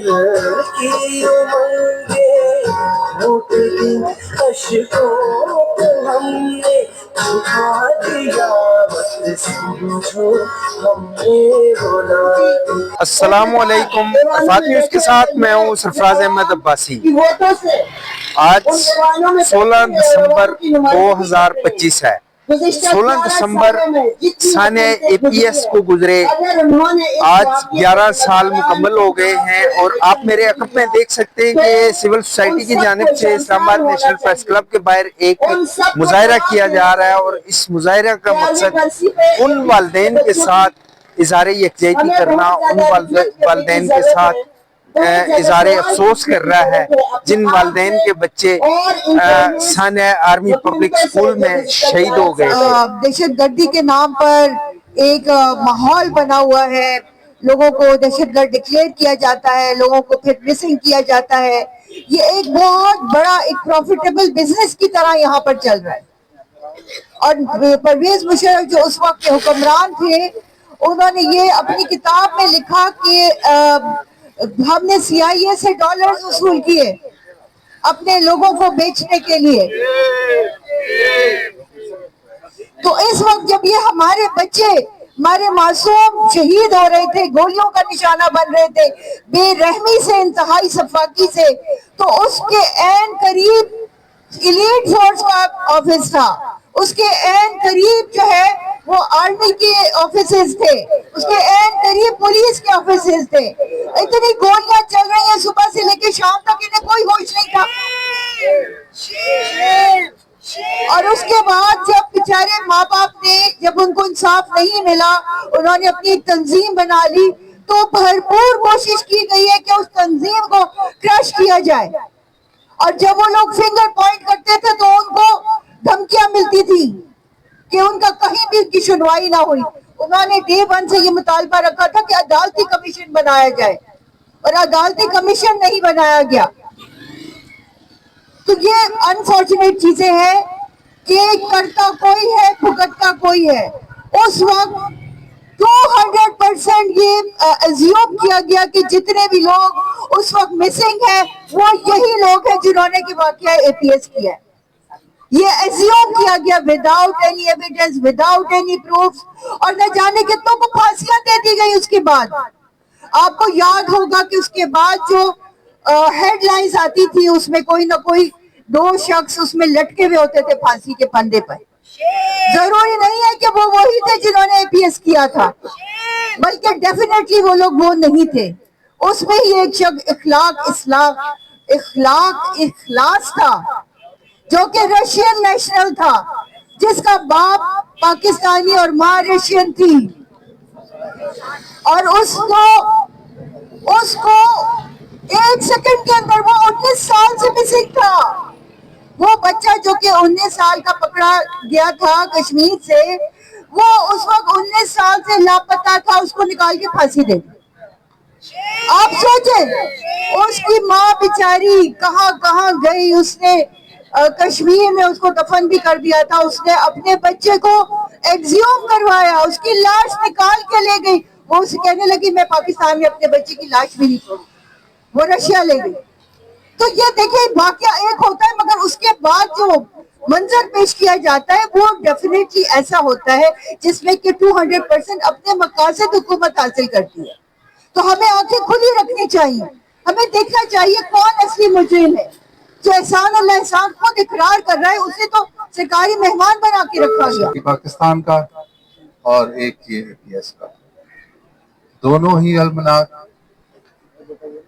کی امنگیں گھٹ دی اشکوں کو ہم نے چھپا دیا مت سمجھو ہم نے بولا. السلام علیکم. افاد نیوز کے ساتھ میں ہوں سرفراز احمد عباسی. آج 16 دسمبر 2025 ہے. 16 دسمبر سال اے پی ایس کو گزرے. آج 11 سال مکمل ہو گئے ہیں اور آپ میرے عقب میں دیکھ سکتے ہیں کہ سول سوسائٹی کی جانب سے اسلام آباد نیشنل پریس کلب کے باہر ایک مظاہرہ کیا جا رہا ہے، اور اس مظاہرہ کا مقصد ان والدین کے ساتھ اظہار یکجہتی کرنا، ان والدین کے ساتھ اظہار افسوس کر رہا ہے جن والدین کے بچے ثانیہ آرمی پبلک اسکول میں شہید ہو گئے. دہشت گردی کے نام پر ایک ماحول بنا ہوا ہے، لوگوں کو دہشت گرد ڈکلیئر کیا جاتا ہے، لوگوں کو پھر مسنگ کیا جاتا ہے. یہ ایک بہت بڑا ایک پروفیٹیبل بزنس کی طرح یہاں پر چل رہا ہے. اور پرویز مشرف جو اس وقت کے حکمران تھے، انہوں نے یہ اپنی کتاب میں لکھا کہ ہم نے سی آئی اے سے ڈالرز وصول کیے اپنے لوگوں کو بیچنے کے لیے. تو اس وقت جب یہ ہمارے بچے، ہمارے معصوم شہید ہو رہے تھے، گولیوں کا نشانہ بن رہے تھے بے رحمی سے، انتہائی صفاقی سے، تو اس کے عین قریب ایلیٹ فورس کا آفس تھا، اس کے عین قریب جو ہے وہ آرمی کے آفیسز تھے، اس کے عین قریب پولیس کے آفیسز تھے. اتنی گولیاں چل رہی ہیں صبح سے لے کے شام تک، انہیں کوئی ہوش نہیں تھا. اور اس کے بعد جب بیچارے ماں باپ نے، جب ان کو انصاف نہیں ملا، انہوں نے اپنی ایک تنظیم بنا لی، تو بھرپور کوشش کی گئی ہے کہ اس تنظیم کو کرش کیا جائے. اور جب وہ لوگ فنگر پوائنٹ کرتے تھے تو ان کو دھمکیاں ملتی تھی کہ ان کا کہیں بھی ان کی سنوائی نہ ہوئی. انہوں نے ڈے 1 سے یہ مطالبہ رکھا تھا کہ عدالتی کمیشن بنایا جائے، اور عدالتی کمیشن نہیں بنایا گیا. تو یہ انفارچونیٹ چیزیں ہیں کہ کرتا کوئی ہے، بھگتتا کوئی ہے. اس وقت 200% یہ ایزیوم کیا گیا کہ جتنے بھی لوگ اس وقت مسنگ ہیں وہ یہی لوگ ہیں جنہوں نے کہ واقعہ اے پی ایس کیا ہے. یہ ایزیوم کیا گیا without any evidence, without any proof, اور نہ جانے کتنوں کو پھانسیاں دے دی گئی. اس کے بعد آپ کو یاد ہوگا کہ اس کے بعد جو ہیڈ لائنز آتی تھی اس میں کوئی نہ کوئی 2 شخص اس میں لٹکے ہوئے ہوتے تھے پھانسی کے پھندے پر. ضروری نہیں ہے کہ وہ وہی تھے جنہوں نے اے پی ایس کیا تھا، بلکہ ڈیفینیٹلی وہ لوگ وہ نہیں تھے. اس میں ہی ایک شخص اخلاص تھا جو کہ رشین نیشنل تھا، جس کا باپ پاکستانی اور ماں رشین تھی، اور اس کو 1 سیکنڈ کے اندر وہ 19 سال سے مسنگ تھا. وہ بچہ جو کہ 19 سال کا پکڑا گیا تھا کشمیر سے، وہ اس وقت 19 سال سے لاپتہ تھا، اس کو نکال کے پھانسی دے دی. آپ سوچیں اس کی ماں بیچاری کہاں کہاں گئی. اس نے کشمیر میں اس کو دفن بھی کر دیا تھا. اس نے اپنے بچے کو ایگزیوم کروایا، اس کی لاش نکال کے لے گئی. وہ اسے کہنے لگی میں پاکستان میں اپنے بچے کی لاش بھی نہیں چھوڑوں، وہ رشیا لے گئی. تو یہ دیکھیں واقعہ ایک ہوتا ہے، مگر اس کے بعد جو منظر پیش کیا جاتا ہے وہ ڈیفینیٹلی ایسا ہوتا ہے جس میں کہ 200% اپنے مقاصد حکومت حاصل کرتی ہے. تو ہمیں آنکھیں کھلی رکھنی چاہیے، ہمیں دیکھنا چاہیے کون اصلی مجرم ہے. جو احسان اللہ احسان خود اقرار کر رہا ہے، اسے تو سرکاری مہمان بنا کے رکھا گیا. پاکستان کا اور ایک یہ اے پی ایس کا، دونوں ہی المناک،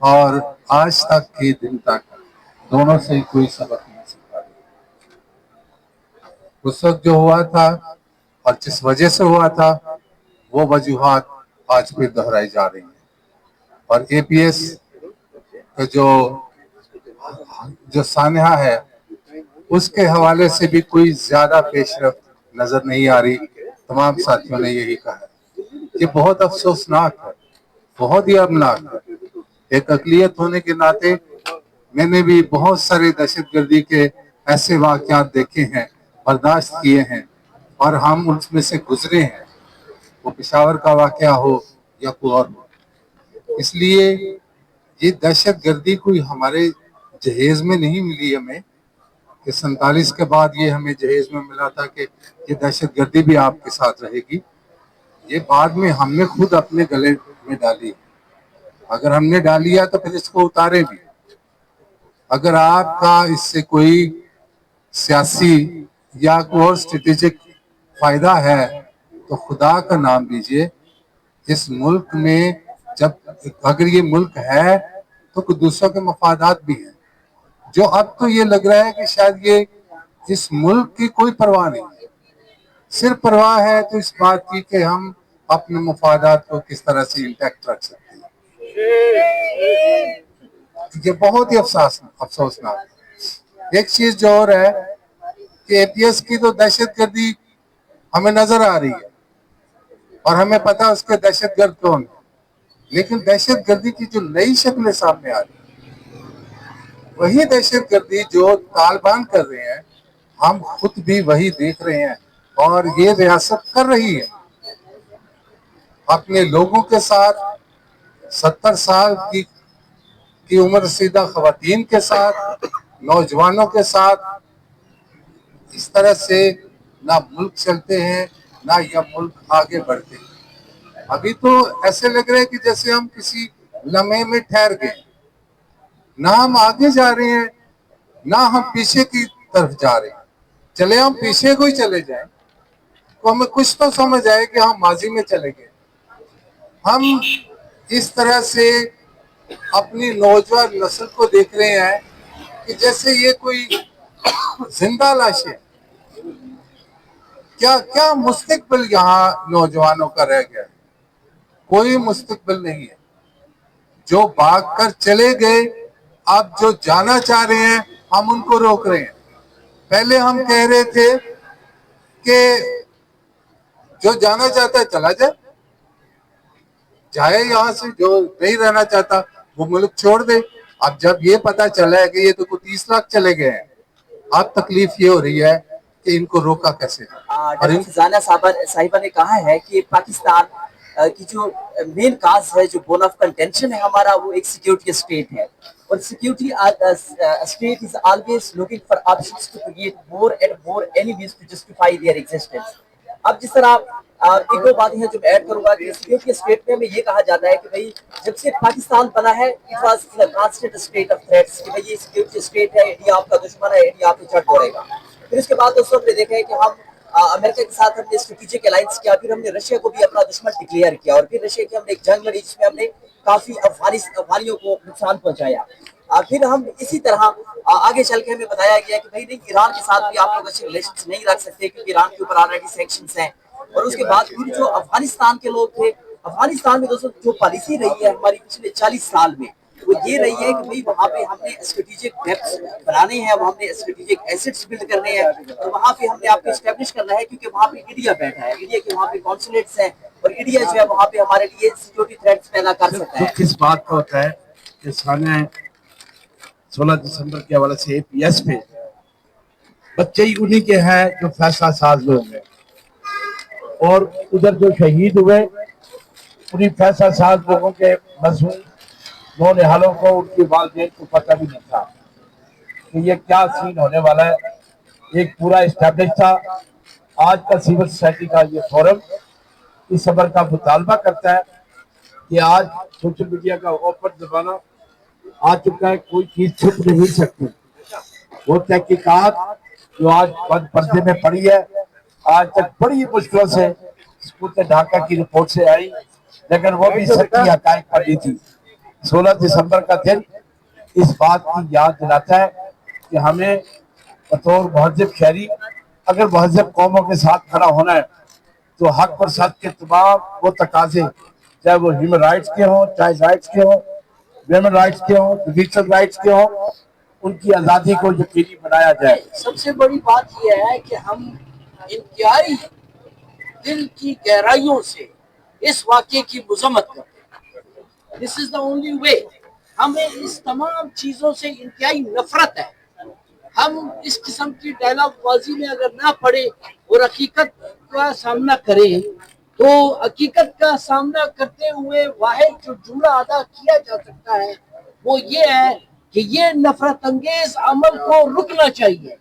اور آج تک کے دن تک دونوں سے کوئی سبق نہیں سکھا. اس وقت جو ہوا تھا اور جس وجہ سے ہوا تھا وہ وجوہات آج پھر دہرائی جا رہی ہیں. اور اے پی ایس کا جو سانحہ ہے اس کے حوالے سے بھی کوئی زیادہ پیش رفت نظر نہیں آ رہی. تمام ساتھیوں نے یہی کہا ہے. یہ بہت افسوسناک ہے، بہت ہی افسوسناک ہے. ایک اقلیت ہونے کے ناطے میں نے بھی بہت سارے دہشت گردی کے ایسے واقعات دیکھے ہیں، برداشت کیے ہیں، اور ہم اس میں سے گزرے ہیں، وہ پشاور کا واقعہ ہو یا کوئی اور ہو. اس لیے یہ دہشت گردی کوئی ہمارے جہیز میں نہیں ملی ہمیں کہ 47 کے بعد یہ ہمیں جہیز میں ملا تھا کہ یہ دہشت گردی بھی آپ کے ساتھ رہے گی. یہ بعد میں ہم نے خود اپنے گلے میں ڈالی. اگر ہم نے ڈالی ہے تو پھر اس کو اتارے بھی. اگر آپ کا اس سے کوئی سیاسی یا کوئی اور اسٹریٹجک فائدہ ہے تو خدا کا نام لیجئے. اس ملک میں جب اگر یہ ملک ہے تو کچھ دوسروں کے مفادات بھی ہیں. جو اب تو یہ لگ رہا ہے کہ شاید یہ اس ملک کی کوئی پرواہ نہیں ہے. صرف پرواہ ہے تو اس بات کی کہ ہم اپنے مفادات کو کس طرح سے انٹیکٹ رکھ سکتے ہیں. یہ بہت ہی افسوسناک ہے. ایک چیز جو اور ہے کہ اے پی ایس کی تو دہشت گردی ہمیں نظر آ رہی ہے اور ہمیں پتا اس کے دہشت گرد کون ہے. لیکن دہشت گردی کی جو نئی شکلیں سامنے آ رہی ہیں وہی دہشت گردی جو طالبان کر رہے ہیں ہم خود بھی وہی دیکھ رہے ہیں. اور یہ ریاست کر رہی ہے اپنے لوگوں کے ساتھ. 70 سال کی عمر رسیدہ خواتین کے ساتھ، نوجوانوں کے ساتھ. اس طرح سے نہ ملک چلتے ہیں نہ یہ ملک آگے بڑھتے ہیں. ابھی تو ایسے لگ رہے کہ جیسے ہم کسی لمحے میں ٹھہر گئے. نہ ہم آگے جا رہے ہیں نہ ہم پیچھے کی طرف جا رہے ہیں. چلے ہم پیچھے کو ہی چلے جائیں تو ہمیں کچھ تو سمجھ آئے کہ ہم ماضی میں چلے گئے. ہم اس طرح سے اپنی نوجوان نسل کو دیکھ رہے ہیں کہ جیسے یہ کوئی زندہ لاش ہے. کیا مستقبل یہاں نوجوانوں کا رہ گیا ہے؟ کوئی مستقبل نہیں ہے. جو بھاگ کر چلے گئے اب جو جانا چاہ رہے ہیں ہم ان کو روک رہے ہیں. پہلے ہم کہہ رہے تھے کہ جو جانا چاہتا ہے چلا جائے یہاں سے. جو نہیں رہنا چاہتا وہ ملک چھوڑ دے. اب جب یہ پتا چلا ہے کہ یہ تو 30 لاکھ چلے گئے ہیں اب تکلیف یہ ہو رہی ہے کہ ان کو روکا کیسے. اور فضانہ صاحبہ نے کہا ہے کہ پاکستان کی جو مین کاز ہے، جو بون آف کنٹینشن ہے ہمارا، وہ ایک سیکیورٹی اسٹیٹ ہے. اور security state is always looking for options to create more and more enemies to justify their existence. اب جس طرح ایک دو باتیں ہیں جو میں ایڈ کروں گا کہ سیکیورٹی اسٹیٹ میں ہمیں یہ کہا جاتا ہے کہ بھائی جب سے پاکستان بنا ہے it was in a constant state of threats کہ بھائی یہ سیکیورٹی اسٹیٹ ہے، انڈیا آپ کا دشمن ہے، انڈیا آپ کو جھڑ توڑے گا. پھر اس کے بعد دوستوں ہم نے دیکھا ہے کہ ہم امریکہ کے ساتھ ہم نے اسٹریٹجک الائنس کیا، پھر ہم نے رشیا کو بھی اپنا دشمن ڈکلیئر کیا اور پھر رشیا کی ہم نے ایک جنگ لڑی جس میں ہم نے کافی افغانیوں کو نقصان پہنچایا. پھر ہم اسی طرح آگے چل کے ہمیں بتایا گیا کہ بھائی نہیں، ایران کے ساتھ بھی آپ لوگ اچھے ریلیشنز نہیں رکھ سکتے کیونکہ ایران کے اوپر آلریڈی سینکشنز ہیں. اور اس کے بعد پھر جو افغانستان کے لوگ تھے، افغانستان میں دوستوں جو پالیسی رہی ہے ہماری پچھلے 40 سال میں وہ یہ رہی ہے کہ بھائی وہاں پہ ہم نے اسٹریٹجک ڈیپس بنانے ہیں، وہاں پہ اسٹریٹجک ایسٹس بلڈ کرنے ہیں اور وہاں پہ ہم نے آپ کو اسٹیبلش کرنا ہے کیونکہ وہاں پہ انڈیا بیٹھا ہے، انڈیا کے وہاں پہ کانسولیٹس ہیں اور انڈیا جو ہے وہاں پہ ہمارے لیے سیکورٹی تھریٹس پیدا کر سکتا ہے. کس بات کا ہوتا ہے کہ سانحہ 16 دسمبر کے حوالے سے اے پی ایس پہ بچے ہی انہی کے ہیں جو فیصلہ ساز لوگ ہیں اور ادھر جو شہید ہوئے انہی فیصلہ ساز لوگوں کے مضمون نونہالوں کو ان کے والدین کو پتہ بھی نہیں تھا کہ یہ کیا سین ہونے والا ہے. ایک پورا اسٹیبلش تھا. آج کا سول سوسائٹی کا یہ فورم اس خبر کا مطالبہ کرتا ہے کہ آج سوشل میڈیا کا اوپن زمانہ آ چکا ہے، کوئی چیز چھپ نہیں سکتی. وہ تحقیقات جو آج بند پردے میں پڑی ہے آج تک بڑی مشکلوں سے سکوت ڈھاکہ کی رپورٹ سے آئی لیکن وہ بھی سچی حقائق پر لی تھی. 16 دسمبر کا دن اس بات کی یاد دلاتا ہے کہ ہمیں بطور مہذب شہری اگر مہذب قوموں کے ساتھ کھڑا ہونا ہے تو حق پر سچ کے تمام وہ تقاضے چاہے وہ ہیومن رائٹس کے ہوں، چاہے رائٹس کے ہوں، ویمن رائٹس کے ہوں، جوڈیشل رائٹس کے ہوں، ان کی آزادی کو یقینی بنایا جائے. سب سے بڑی بات یہ ہے کہ ہم انتہائی دل کی گہرائیوں سے اس واقعے کی مذمت کرتے ہیں. دس از دا اونلی وے. ہمیں اس تمام چیزوں سے انتہائی نفرت ہے. ہم اس قسم کی ڈائلاگ بازی میں اگر نہ پڑے اور حقیقت کا سامنا کریں تو حقیقت کا سامنا کرتے ہوئے واحد جو جملہ ادا کیا جا سکتا ہے وہ یہ ہے کہ یہ نفرت انگیز عمل کو رکنا چاہیے.